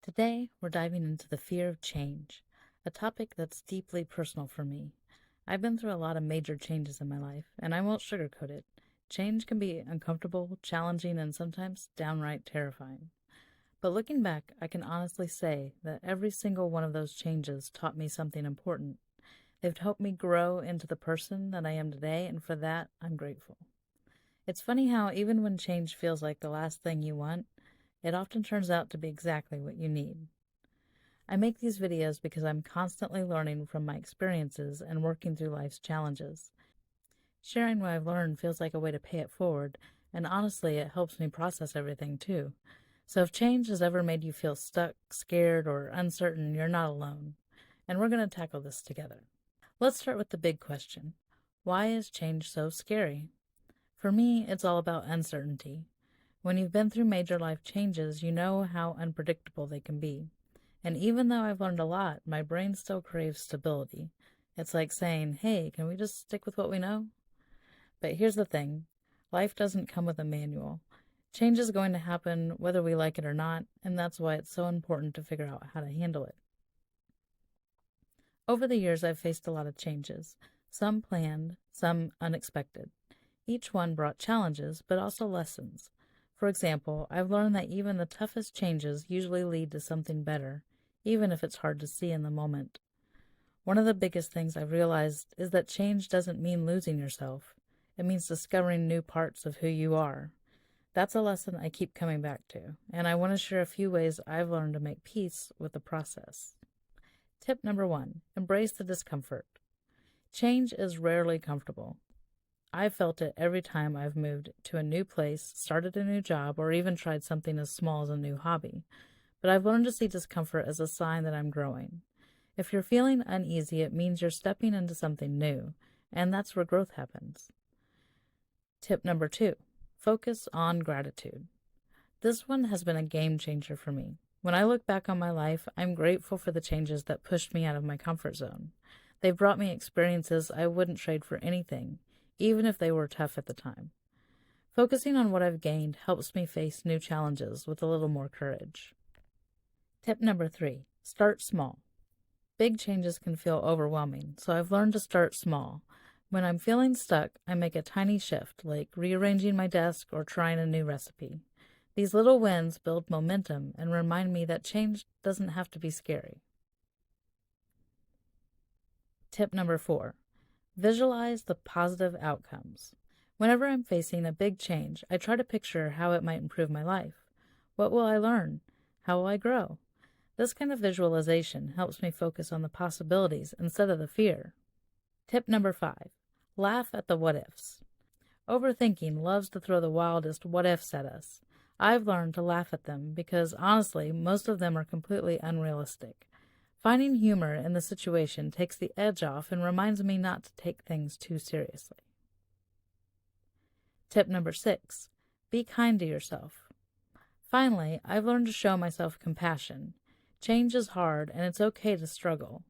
Today, we're diving into the fear of change, a topic that's deeply personal for me. I've been through a lot of major changes in my life, and I won't sugarcoat it. Change can be uncomfortable, challenging, and sometimes downright terrifying. But looking back, I can honestly say that every single one of those changes taught me something important. They've helped me grow into the person that I am today, and for that, I'm grateful. It's funny how even when change feels like the last thing you want, it often turns out to be exactly what you need. I make these videos because I'm constantly learning from my experiences and working through life's challenges. Sharing what I've learned feels like a way to pay it forward, and honestly, it helps me process everything too. So if change has ever made you feel stuck, scared, or uncertain, you're not alone. And we're going to tackle this together. Let's start with the big question. Why is change so scary? For me, it's all about uncertainty. When you've been through major life changes, you know how unpredictable they can be. And even though I've learned a lot, my brain still craves stability. It's like saying, hey, can we just stick with what we know? But here's the thing. Life doesn't come with a manual. Change is going to happen whether we like it or not, and that's why it's so important to figure out how to handle it. Over the years, I've faced a lot of changes, some planned, some unexpected. Each one brought challenges, but also lessons. For example, I've learned that even the toughest changes usually lead to something better, even if it's hard to see in the moment. One of the biggest things I've realized is that change doesn't mean losing yourself. It means discovering new parts of who you are. That's a lesson I keep coming back to, and I want to share a few ways I've learned to make peace with the process. Tip number 1, embrace the discomfort. Change is rarely comfortable. I've felt it every time I've moved to a new place, started a new job, or even tried something as small as a new hobby. But I've learned to see discomfort as a sign that I'm growing. If you're feeling uneasy, it means you're stepping into something new, and that's where growth happens. Tip number 2, focus on gratitude. This one has been a game changer for me. When I look back on my life, I'm grateful for the changes that pushed me out of my comfort zone. They've brought me experiences I wouldn't trade for anything, even if they were tough at the time. Focusing on what I've gained helps me face new challenges with a little more courage. Tip number 3, start small. Big changes can feel overwhelming, so I've learned to start small. When I'm feeling stuck, I make a tiny shift, like rearranging my desk or trying a new recipe. These little wins build momentum and remind me that change doesn't have to be scary. Tip number 4, visualize the positive outcomes. Whenever I'm facing a big change, I try to picture how it might improve my life. What will I learn? How will I grow? This kind of visualization helps me focus on the possibilities instead of the fear. Tip number 5, laugh at the what-ifs. Overthinking loves to throw the wildest what-ifs at us. I've learned to laugh at them because, honestly, most of them are completely unrealistic. Finding humor in the situation takes the edge off and reminds me not to take things too seriously. Tip number 6, be kind to yourself. Finally, I've learned to show myself compassion. Change is hard, and it's okay to struggle.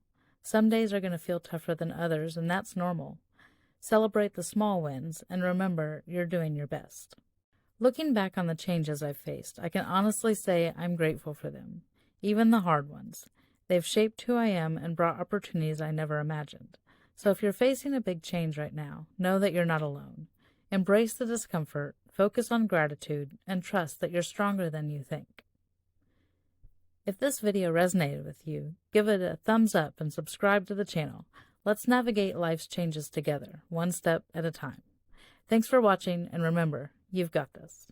Some days are going to feel tougher than others, and that's normal. Celebrate the small wins, and remember, you're doing your best. Looking back on the changes I've faced, I can honestly say I'm grateful for them, even the hard ones. They've shaped who I am and brought opportunities I never imagined. So if you're facing a big change right now, know that you're not alone. Embrace the discomfort, focus on gratitude, and trust that you're stronger than you think. If this video resonated with you, give it a thumbs up and subscribe to the channel. Let's navigate life's changes together, one step at a time. Thanks for watching, and remember, you've got this.